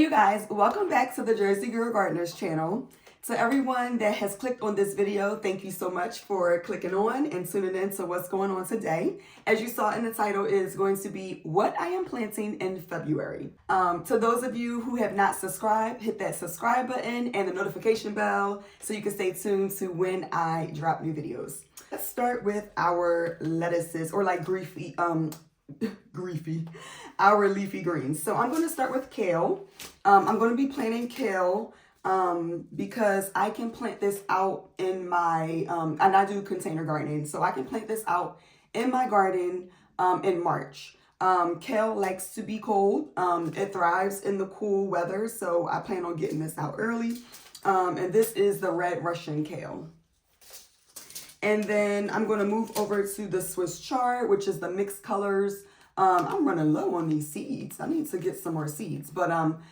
you guys, welcome back to the Jersey Girl Gardeners channel. To everyone that has clicked on this video, thank you so much for clicking on and tuning in to what's going on today. As you saw in the title, it is going to be what I am planting in February. To those of you who have not subscribed, hit that subscribe button and the notification bell so you can stay tuned to when I drop new videos. Let's start with our lettuces, or like our leafy greens. So I'm going to start with kale. I'm going to be planting kale because I can plant this out in my, and I do container gardening, so I can plant this out in my garden in March. Kale likes to be cold. It thrives in the cool weather, so I plan on getting this out early. And this is the red Russian kale. And then I'm going to move over to the Swiss chard, which is the mixed colors. I'm running low on these seeds. I need to get some more seeds. But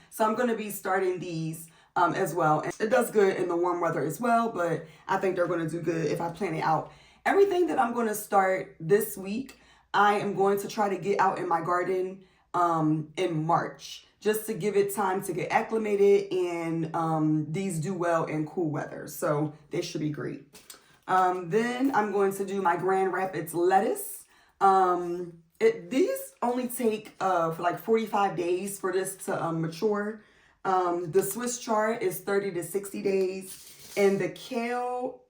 so I'm going to be starting these as well. And it does good in the warm weather as well, but I think they're going to do good if I plant it out. Everything that I'm going to start this week, I am going to try to get out in my garden in March, just to give it time to get acclimated, and these do well in cool weather. So they should be great. Then I'm going to do my Grand Rapids lettuce. These only take for like 45 days for this to mature. The Swiss chard is 30 to 60 days, and the kale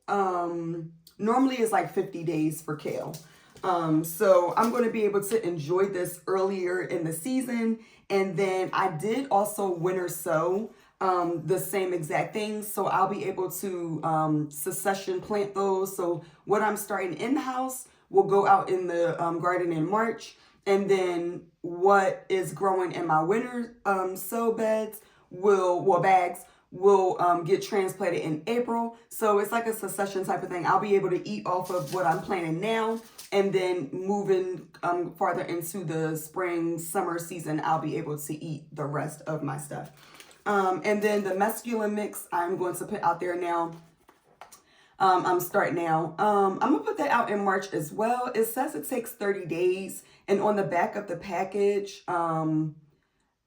normally is like 50 days for kale. So I'm going to be able to enjoy this earlier in the season. And then I did also winter sow the same exact things, so I'll be able to succession plant those. So what I'm starting in the house will go out in the garden in March, and then what is growing in my winter sow bags will get transplanted in April. So it's like a succession type of thing. I'll be able to eat off of what I'm planting now, and then moving farther into the spring, summer season, I'll be able to eat the rest of my stuff. And then the mesclun mix, I'm going to put out there now. I'm starting now. I'm going to put that out in March as well. It says it takes 30 days. And on the back of the package, I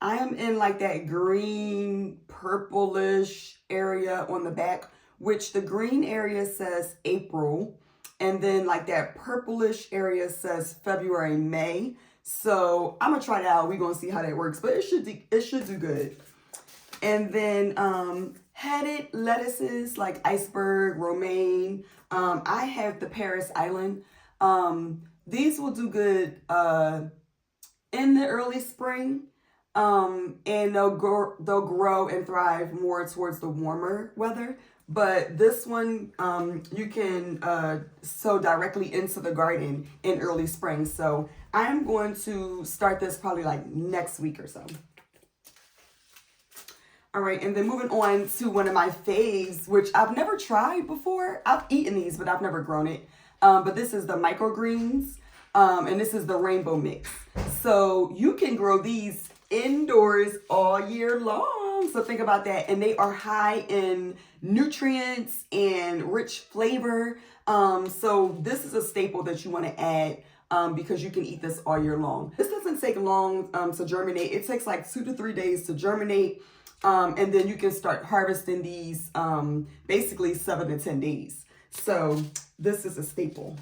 am in like that green, purplish area on the back, which the green area says April. And then like that purplish area says February, May. So I'm going to try it out. We're going to see how that works, but it should do good. And then headed lettuces like iceberg, romaine. I have the Paris Island. These will do good in the early spring. And they'll grow and thrive more towards the warmer weather. But this one, you can sow directly into the garden in early spring. So I'm going to start this probably like next week or so. All right, and then moving on to one of my faves, which I've never tried before. I've eaten these, but I've never grown it. But this is the microgreens, and this is the rainbow mix. So you can grow these indoors all year long. So think about that. And they are high in nutrients and rich flavor. So this is a staple that you want to add because you can eat this all year long. This doesn't take long to germinate. It takes like 2 to 3 days to germinate. And then you can start harvesting these basically 7 to 10 days. So this is a staple.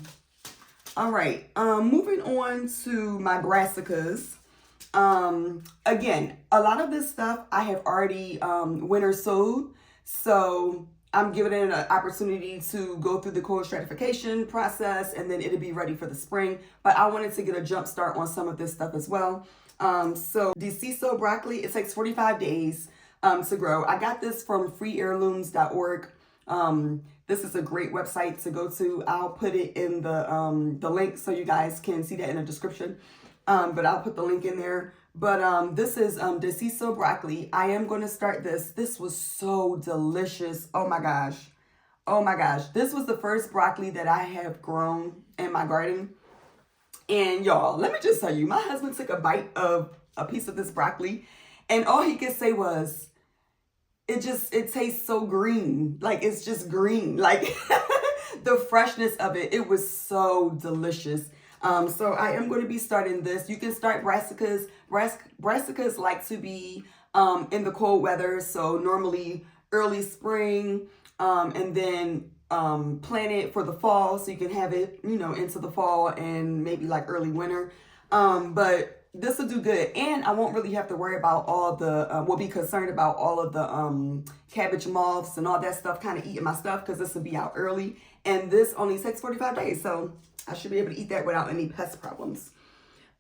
All right, moving on to my brassicas. Again, a lot of this stuff I have already winter sowed. So I'm giving it an opportunity to go through the cold stratification process, and then it'll be ready for the spring. But I wanted to get a jump start on some of this stuff as well. So DeCiso broccoli, it takes 45 days. To grow. I got this from freeheirlooms.org. This is a great website to go to. I'll put it in the link so you guys can see that in the description. But I'll put the link in there. But this is DeCiso broccoli. I am going to start this. This was so delicious. Oh my gosh. Oh my gosh. This was the first broccoli that I have grown in my garden. And y'all, let me just tell you, my husband took a bite of a piece of this broccoli, and all he could say was, it tastes so green. Like, it's just green. Like, the freshness of it, it was so delicious. So I am going to be starting this. You can start brassicas. Brassicas like to be in the cold weather. So normally early spring, and then plant it for the fall so you can have it, you know, into the fall and maybe like early winter. But this will do good, and I won't really have to worry about all the will be concerned about all of the cabbage moths and all that stuff kind of eating my stuff, because this will be out early, and this only takes 45 days, so I should be able to eat that without any pest problems.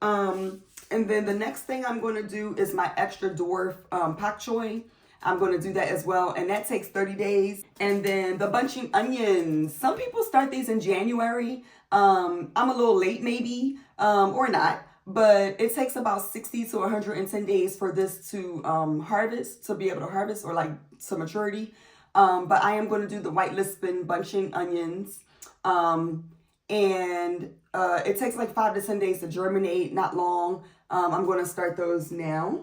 And then the next thing I'm going to do is my extra dwarf pak choi. I'm going to do that as well, and that takes 30 days. And then the bunching onions. Some people start these in January. I'm a little late maybe, or not, but it takes about 60 to 110 days for this to harvest, to be able to harvest, or like to maturity. But I am going to do the white Lisbon bunching onions. And it takes like 5 to 10 days to germinate, not long. I'm going to start those now.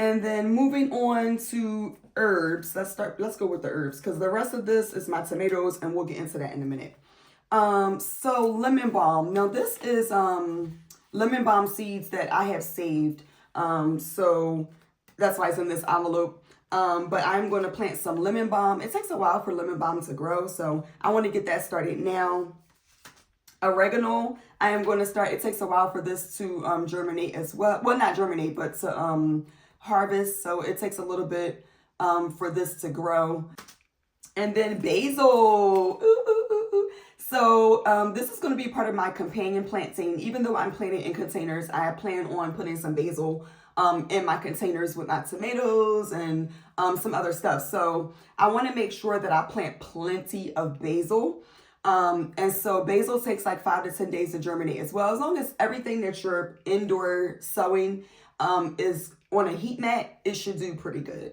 And then moving on to herbs. Let's go with the herbs, because the rest of this is my tomatoes, and we'll get into that in a minute. So lemon balm. Now this is lemon balm seeds that I have saved. So that's why it's in this envelope. But I'm going to plant some lemon balm. It takes a while for lemon balm to grow, so I want to get that started now. Oregano, I am going to start. It takes a while for this to germinate as well. Well, not germinate, but to harvest. So it takes a little bit for this to grow. And then basil. Ooh, ooh, ooh, ooh. So this is going to be part of my companion planting. Even though I'm planting in containers, I plan on putting some basil in my containers with my tomatoes and some other stuff. So I want to make sure that I plant plenty of basil. And so basil takes like 5 to 10 days to germinate as well. As long as everything that you're indoor sowing is on a heat mat, it should do pretty good.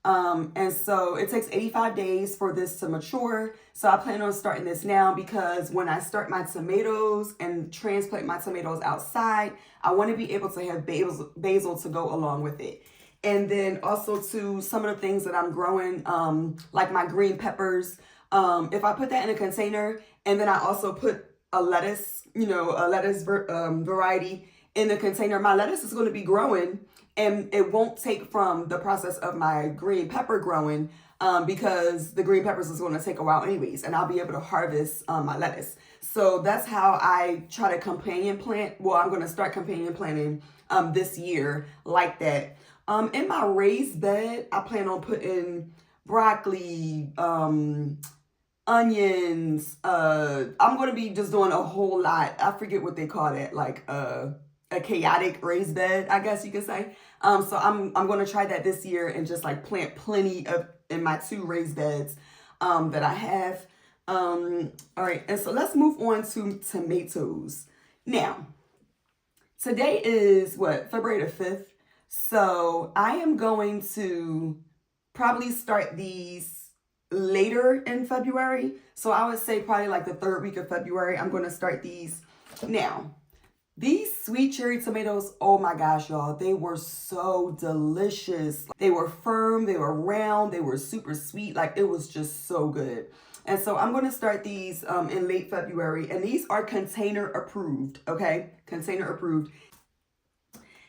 And so it takes 85 days for this to mature. So I plan on starting this now, because when I start my tomatoes and transplant my tomatoes outside, I want to be able to have basil to go along with it. And then also to some of the things that I'm growing, like my green peppers. If I put that in a container, and then I also put a lettuce, variety in the container, my lettuce is going to be growing, and it won't take from the process of my green pepper growing, because the green peppers is going to take a while anyways, and I'll be able to harvest my lettuce. So that's how I try to companion plant. Well, I'm going to start companion planting this year like that. In my raised bed, I plan on putting broccoli, onions. I'm going to be just doing a whole lot. I forget what they call it, like a chaotic raised bed, I guess you could say. So I'm going to try that this year and just like plant plenty of in my 2 raised beds that I have. All right, and so let's move on to tomatoes. Now, today is February the 5th. So I am going to probably start these later in February. So I would say probably like the 3rd week of February, I'm going to start these. Now, these sweet cherry tomatoes, oh my gosh, y'all, they were so delicious. They were firm, they were round, they were super sweet. Like, it was just so good. And so I'm going to start these in late February, and these are container approved, okay? Container approved.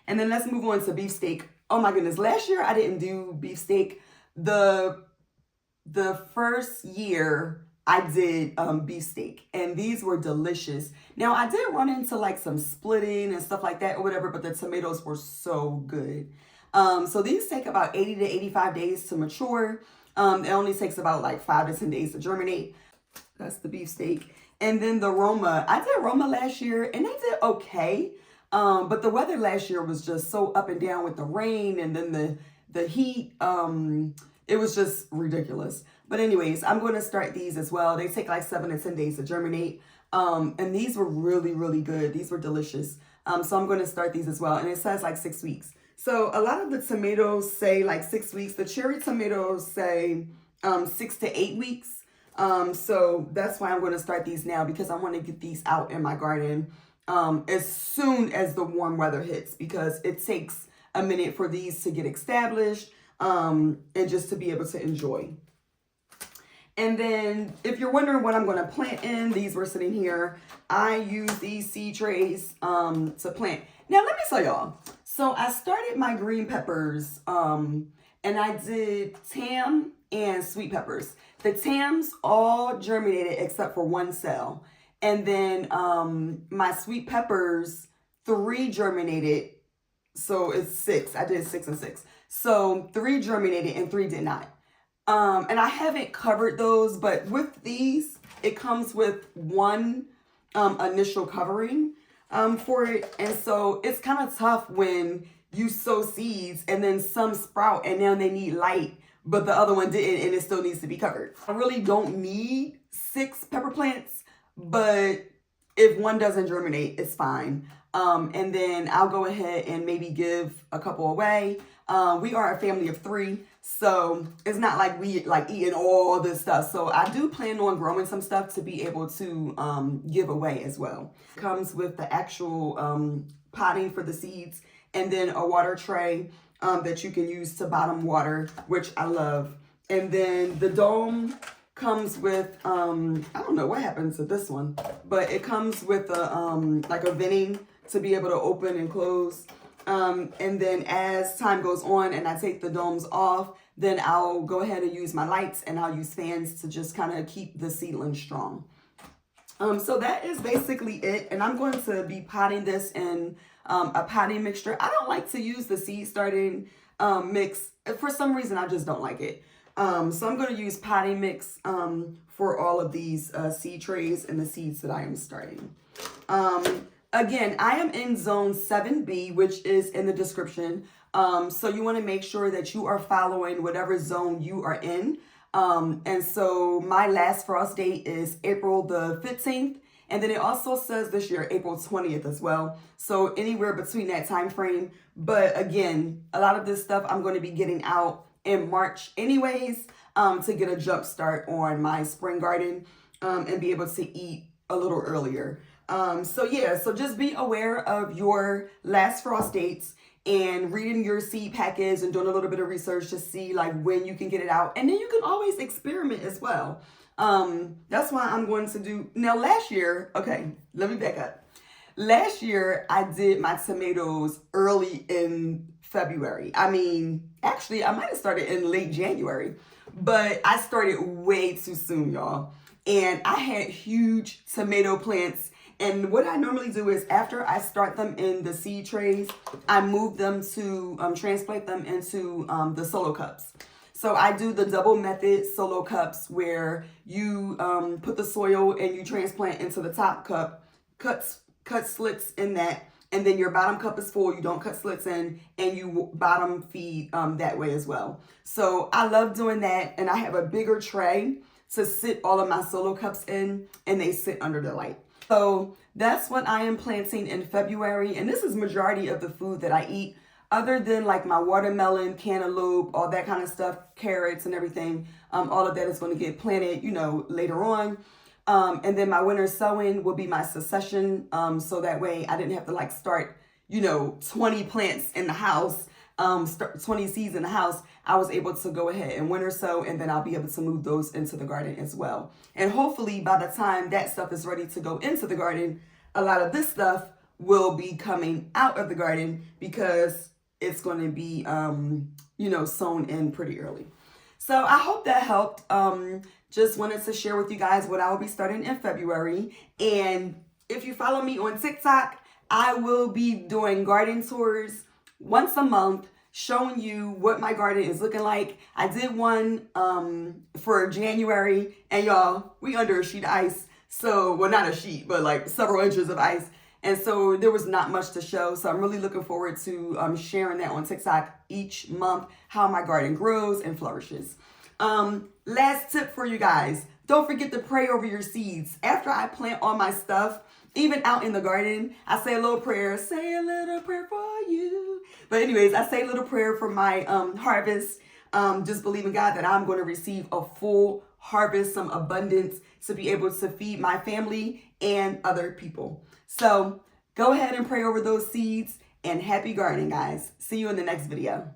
And then let's move on to beefsteak. Oh my goodness, last year I didn't do beefsteak. The first year I did beefsteak, and these were delicious. Now, I did run into like some splitting and stuff like that or whatever, but the tomatoes were so good. So these take about 80 to 85 days to mature. It only takes about like 5 to 10 days to germinate. That's the beefsteak. And then the Roma. I did Roma last year, and they did okay. But the weather last year was just so up and down with the rain and then the heat. It was just ridiculous. But anyways, I'm going to start these as well. They take like 7 to 10 days to germinate. And these were really, really good. These were delicious. So I'm going to start these as well. And it says like 6 weeks. So a lot of the tomatoes say like 6 weeks. The cherry tomatoes say 6 to 8 weeks. So that's why I'm going to start these now, because I want to get these out in my garden as soon as the warm weather hits, because it takes a minute for these to get established and just to be able to enjoy. And then if you're wondering what I'm going to plant in, these were sitting here. I use these seed trays to plant. Now, let me tell y'all. So I started my green peppers, and I did tam and sweet peppers. The tams all germinated except for one cell. And then my sweet peppers, 3 germinated. So it's 6. I did 6 and 6. So 3 germinated and 3 did not. And I haven't covered those, but with these, it comes with one initial covering for it. And so it's kind of tough when you sow seeds and then some sprout and now they need light, but the other one didn't and it still needs to be covered. I really don't need 6 pepper plants, but if one doesn't germinate, it's fine. And then I'll go ahead and maybe give a couple away. We are a family of 3, so it's not like we like eating all this stuff. So I do plan on growing some stuff to be able to give away as well. It comes with the actual potting for the seeds and then a water tray that you can use to bottom water, which I love. And then the dome comes with I don't know what happens to this one, but it comes with a like a venting to be able to open and close. And then as time goes on and I take the domes off, then I'll go ahead and use my lights and I'll use fans to just kind of keep the seedling strong. So that is basically it. And I'm going to be potting this in a potting mixture. I don't like to use the seed starting mix. For some reason, I just don't like it. So I'm going to use potting mix for all of these seed trays and the seeds that I am starting. Again, I am in zone 7B, which is in the description. So you want to make sure that you are following whatever zone you are in. And so my last frost date is April the 15th. And then it also says this year, April 20th as well. So anywhere between that time frame. But again, a lot of this stuff I'm going to be getting out in March anyways, to get a jump start on my spring garden, and be able to eat a little earlier. So yeah, so just be aware of your last frost dates and reading your seed packets and doing a little bit of research to see like when you can get it out. And then you can always experiment as well. That's why I'm going to do, now last year, okay, let me back up. Last year, I did my tomatoes early in February. I mean, actually, I might have started in late January, but I started way too soon, y'all. And I had huge tomato plants. And what I normally do is after I start them in the seed trays, I move them to transplant them into the solo cups. So I do the double method solo cups where you put the soil and you transplant into the top cup, cut slits in that, and then your bottom cup is full, you don't cut slits in, and you bottom feed that way as well. So I love doing that, and I have a bigger tray to sit all of my solo cups in, and they sit under the light. So that's what I am planting in February, and this is majority of the food that I eat, other than like my watermelon, cantaloupe, all that kind of stuff, carrots and everything. All of that is going to get planted, later on. And then my winter sowing will be my succession. So that way I didn't have to like start, 20 plants in the house, start 20 seeds in the house. I was able to go ahead and winter sow, and then I'll be able to move those into the garden as well. And hopefully by the time that stuff is ready to go into the garden, a lot of this stuff will be coming out of the garden because it's going to be, sown in pretty early. So I hope that helped. Just wanted to share with you guys what I will be starting in February. And if you follow me on TikTok, I will be doing garden tours once a month, showing you what my garden is looking like. I did one for January, and y'all, we under a sheet of ice. So, well, not a sheet, but like several inches of ice. And so there was not much to show. So I'm really looking forward to sharing that on TikTok each month, how my garden grows and flourishes. Last tip for you guys, don't forget to pray over your seeds. After I plant all my stuff, even out in the garden, I say a little prayer, say a little prayer for you. But anyways, I say a little prayer for my harvest. Just believing God that I'm going to receive a full harvest, some abundance to be able to feed my family and other people. So go ahead and pray over those seeds, and happy gardening, guys. See you in the next video.